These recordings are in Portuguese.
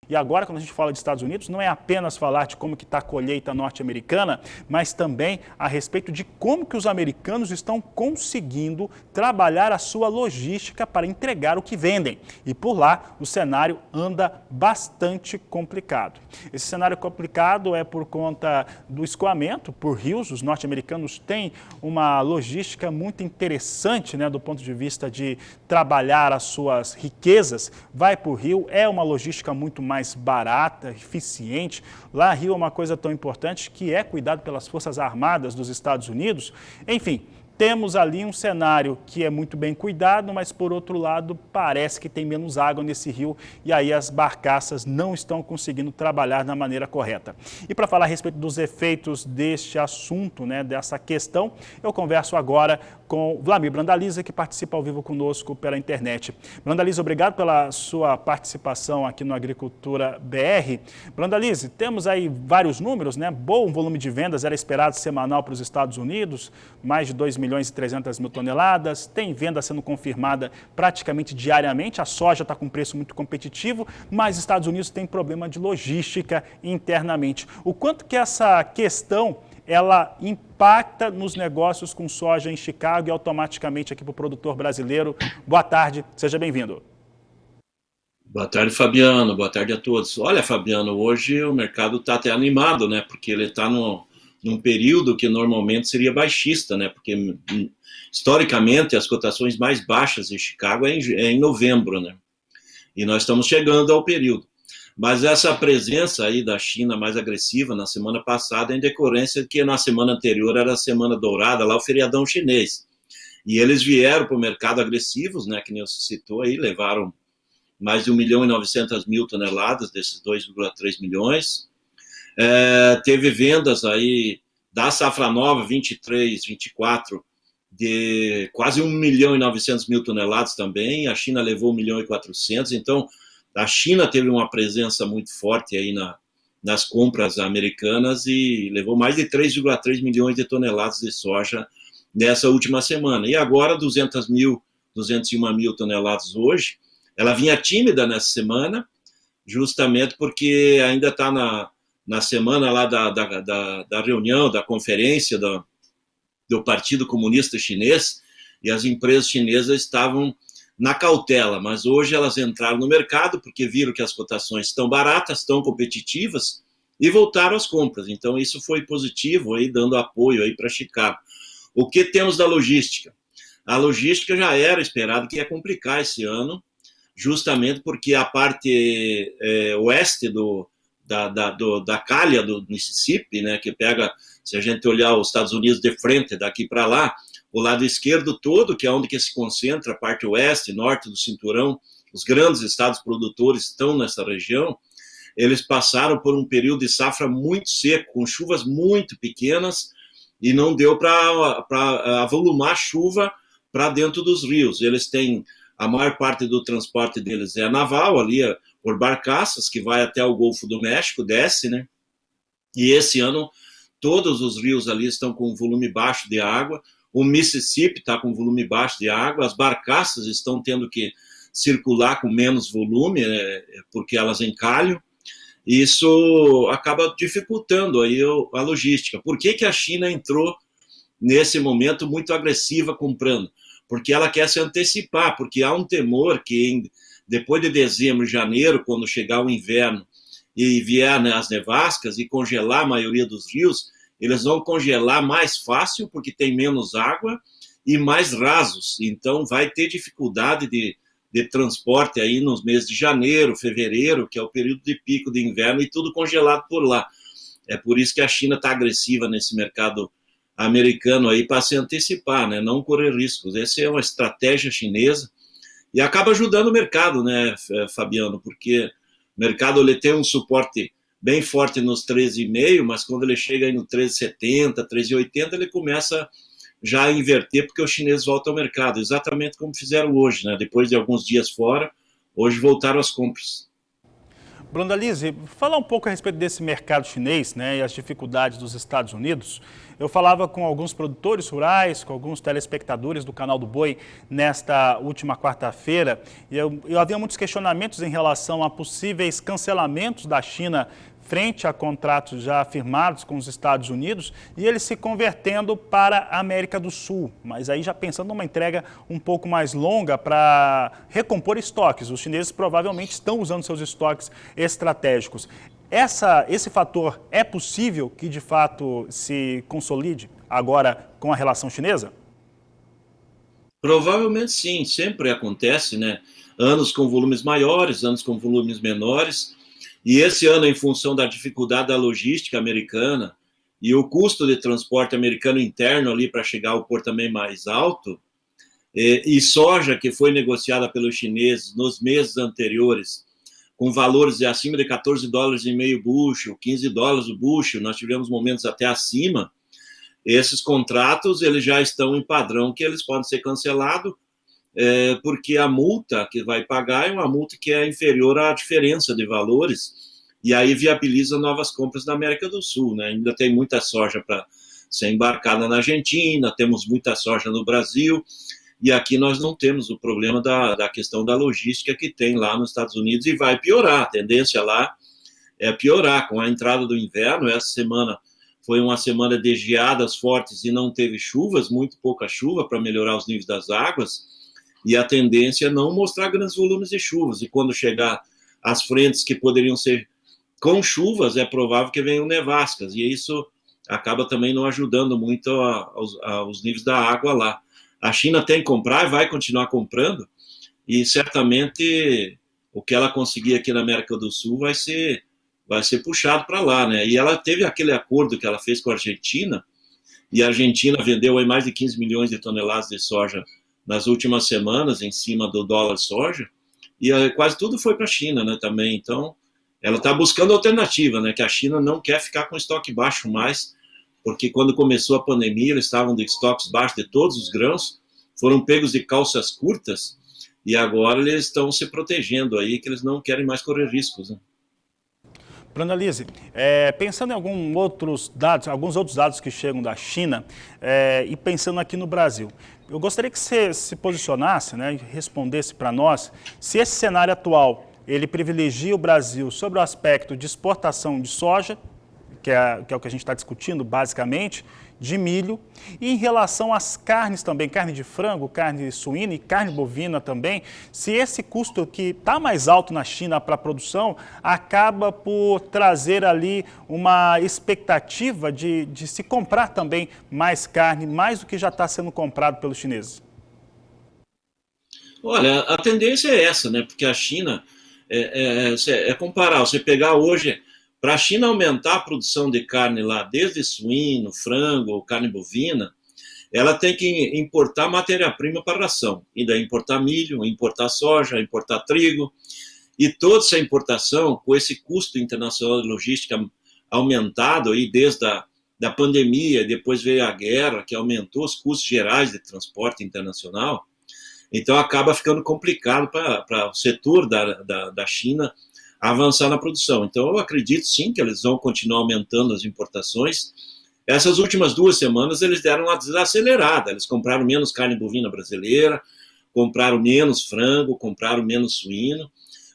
E agora, quando a gente fala de Estados Unidos, não é apenas falar de como que está a colheita norte-americana, mas também a respeito de como que os americanos estão conseguindo trabalhar a sua logística para entregar o que vendem. E por lá, o cenário anda bastante complicado. Esse cenário complicado é por conta do escoamento por rios. Os norte-americanos têm uma logística muito interessante, né, do ponto de vista de trabalhar as suas riquezas. Vai por rio, é uma logística muito mais barata, eficiente. Lá, rio é uma coisa tão importante que é cuidado pelas Forças Armadas dos Estados Unidos. Enfim, temos ali um cenário que é muito bem cuidado, mas por outro lado parece que tem menos água nesse rio e aí as barcaças não estão conseguindo trabalhar da maneira correta. E para falar a respeito dos efeitos deste assunto, né, dessa questão, eu converso agora com Vlamir Brandalize, que participa ao vivo conosco pela internet. Brandalize, obrigado pela sua participação aqui no Agricultura BR. Brandalize, temos aí vários números, né? Bom volume de vendas, era esperado semanal para os Estados Unidos, mais de 2 milhões e 300 mil toneladas, tem venda sendo confirmada praticamente diariamente, a soja está com preço muito competitivo, mas os Estados Unidos tem problema de logística internamente. O quanto que essa questão ela impacta nos negócios com soja em Chicago e automaticamente aqui para o produtor brasileiro? Boa tarde, seja bem-vindo. Boa tarde, Fabiano. Boa tarde a todos. Olha, Fabiano, hoje o mercado está até animado, né? Porque ele está num período que normalmente seria baixista, né? Porque historicamente as cotações mais baixas em Chicago é em novembro, né? E nós estamos chegando ao período. Mas essa presença aí da China mais agressiva na semana passada é em decorrência de que na semana anterior era a Semana Dourada, lá o feriadão chinês. E eles vieram para o mercado agressivos, né, que nem você citou aí, levaram mais de 1 milhão e 900 mil toneladas desses 2,3 milhões. Teve vendas aí da safra nova 23, 24, de quase 1 milhão e 900 mil toneladas também. A China levou 1 milhão e 400, então a China teve uma presença muito forte aí nas compras americanas e levou mais de 3,3 milhões de toneladas de soja nessa última semana. E agora 201 mil toneladas hoje. Ela vinha tímida nessa semana, justamente porque ainda está na semana lá da reunião, da conferência do Partido Comunista Chinês, e as empresas chinesas estavam na cautela, mas hoje elas entraram no mercado porque viram que as cotações estão baratas, estão competitivas e voltaram às compras. Então isso foi positivo, aí, dando apoio aí para Chicago. O que temos da logística? A logística já era esperado que ia complicar esse ano, justamente porque a parte oeste da calha do Mississippi, né, que pega, se a gente olhar os Estados Unidos de frente daqui para lá, o lado esquerdo todo, que é onde que se concentra a parte oeste, norte do cinturão, os grandes estados produtores estão nessa região, eles passaram por um período de safra muito seco, com chuvas muito pequenas, e não deu para avolumar chuva para dentro dos rios. Eles têm, a maior parte do transporte deles é naval, ali por barcaças, que vai até o Golfo do México, desce, né? E esse ano todos os rios ali estão com volume baixo de água, o Mississippi está com volume baixo de água, as barcaças estão tendo que circular com menos volume, porque elas encalham, e isso acaba dificultando aí a logística. Por que a China entrou nesse momento muito agressiva comprando? Porque ela quer se antecipar, porque há um temor que depois de dezembro, janeiro, quando chegar o inverno e vier, né, as nevascas e congelar a maioria dos rios, eles vão congelar mais fácil porque tem menos água e mais rasos, então vai ter dificuldade de transporte aí nos meses de janeiro, fevereiro, que é o período de pico de inverno, e tudo congelado por lá. É por isso que a China está agressiva nesse mercado americano aí para se antecipar, né? Não correr riscos. Essa é uma estratégia chinesa e acaba ajudando o mercado, né, Fabiano? Porque o mercado ele tem um suporte bem forte nos 13,5, mas quando ele chega aí no 13,70, 13,80, ele começa já a inverter, porque os chineses voltam ao mercado, exatamente como fizeram hoje, né? Depois de alguns dias fora, hoje voltaram às compras. Bruna Lise, falar um pouco a respeito desse mercado chinês, né, e as dificuldades dos Estados Unidos. Eu falava com alguns produtores rurais, com alguns telespectadores do canal do Boi nesta última quarta-feira, e eu havia muitos questionamentos em relação a possíveis cancelamentos da China frente a contratos já firmados com os Estados Unidos e eles se convertendo para a América do Sul, mas aí já pensando numa entrega um pouco mais longa para recompor estoques. Os chineses provavelmente estão usando seus estoques estratégicos. Esse fator é possível que de fato se consolide agora com a relação chinesa? Provavelmente sim, sempre acontece, né? Anos com volumes maiores, anos com volumes menores. E esse ano, em função da dificuldade da logística americana e o custo de transporte americano interno ali para chegar ao porto também mais alto, e soja que foi negociada pelos chineses nos meses anteriores, com valores de acima de 14 dólares e meio bushel, 15 dólares o bushel, nós tivemos momentos até acima, esses contratos eles já estão em padrão que eles podem ser cancelados, porque a multa que vai pagar é uma multa que é inferior à diferença de valores, e aí viabiliza novas compras na América do Sul, né? Ainda tem muita soja para ser embarcada na Argentina, temos muita soja no Brasil, e aqui nós não temos o problema da questão da logística que tem lá nos Estados Unidos, e vai piorar, a tendência lá é piorar, com a entrada do inverno. Essa semana foi uma semana de geadas fortes e não teve chuvas, muito pouca chuva para melhorar os níveis das águas, e a tendência é não mostrar grandes volumes de chuvas. E quando chegar as frentes que poderiam ser com chuvas, é provável que venham nevascas. E isso acaba também não ajudando muito aos níveis da água lá. A China tem que comprar e vai continuar comprando. E certamente o que ela conseguir aqui na América do Sul vai ser puxado para lá, né? E ela teve aquele acordo que ela fez com a Argentina, e a Argentina vendeu aí mais de 15 milhões de toneladas de soja nas últimas semanas, em cima do dólar soja, e quase tudo foi para a China, né, também. Então, ela está buscando alternativa, né, que a China não quer ficar com estoque baixo mais, porque quando começou a pandemia, eles estavam de estoques baixos de todos os grãos, foram pegos de calças curtas, e agora eles estão se protegendo aí, que eles não querem mais correr riscos, né. Bruna Lise, pensando em alguns outros dados que chegam da China, e pensando aqui no Brasil, eu gostaria que você se posicionasse, né, e respondesse para nós se esse cenário atual ele privilegia o Brasil sobre o aspecto de exportação de soja, que é o que a gente está discutindo basicamente, de milho, e em relação às carnes também, carne de frango, carne suína e carne bovina também, se esse custo que está mais alto na China para a produção acaba por trazer ali uma expectativa de se comprar também mais carne, mais do que já está sendo comprado pelos chineses. Olha, a tendência é essa, né? Porque a China, comparar, você pegar hoje, para a China aumentar a produção de carne lá, desde suíno, frango, carne bovina, ela tem que importar matéria-prima para a ração, e daí importar milho, importar soja, importar trigo, e toda essa importação, com esse custo internacional de logística aumentado aí desde da pandemia, depois veio a guerra, que aumentou os custos gerais de transporte internacional, então acaba ficando complicado para o setor da China avançar na produção. Então eu acredito sim que eles vão continuar aumentando as importações. Essas últimas 2 semanas eles deram uma desacelerada, eles compraram menos carne bovina brasileira, compraram menos frango, compraram menos suíno,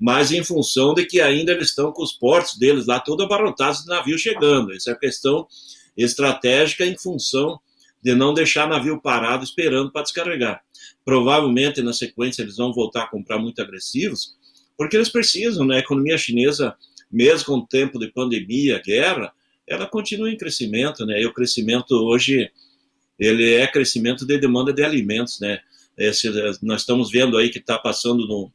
mas em função de que ainda eles estão com os portos deles lá todos abarrotados de navio chegando. Essa é a questão estratégica em função de não deixar navio parado esperando para descarregar. Provavelmente na sequência eles vão voltar a comprar muito agressivos, porque eles precisam, né? A economia chinesa, mesmo com o tempo de pandemia, guerra, ela continua em crescimento, né? E o crescimento hoje, ele é crescimento de demanda de alimentos, né? Nós estamos vendo aí que está passando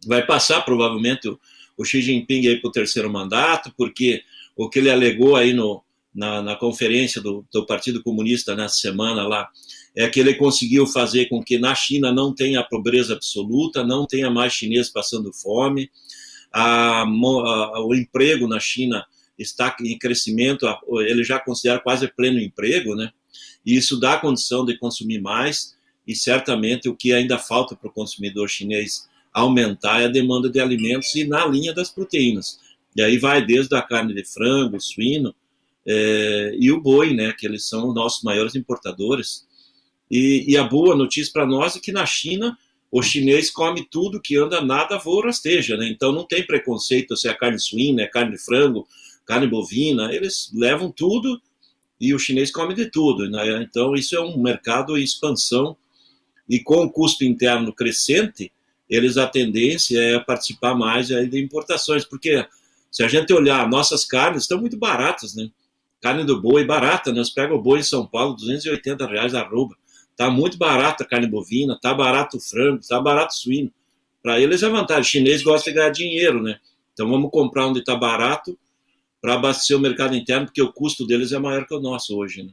vai passar provavelmente o Xi Jinping aí para o 3º mandato, porque o que ele alegou aí na conferência do Partido Comunista nessa semana lá, é que ele conseguiu fazer com que na China não tenha pobreza absoluta, não tenha mais chineses passando fome, o emprego na China está em crescimento, ele já considera quase pleno emprego, né? E isso dá condição de consumir mais, e certamente o que ainda falta para o consumidor chinês aumentar a demanda de alimentos e na linha das proteínas. E aí vai desde a carne de frango, suíno e o boi, né, que eles são os nossos maiores importadores. E a boa notícia para nós é que na China o chinês come tudo que anda, nada voa, rasteja, né? Então não tem preconceito se é carne suína, é carne de frango, carne bovina, eles levam tudo e o chinês come de tudo, né? Então isso é um mercado em expansão e com o custo interno crescente, a tendência é participar mais aí de importações, porque se a gente olhar, nossas carnes estão muito baratas, né? Carne do boi barata, né? Nós pegamos o boi em São Paulo, R$280 a arroba. Tá muito barata a carne bovina, tá barato o frango, tá barato o suíno. Para eles é vantagem. O chinês gosta de ganhar dinheiro, né? Então vamos comprar onde está barato para abastecer o mercado interno, porque o custo deles é maior que o nosso hoje, né?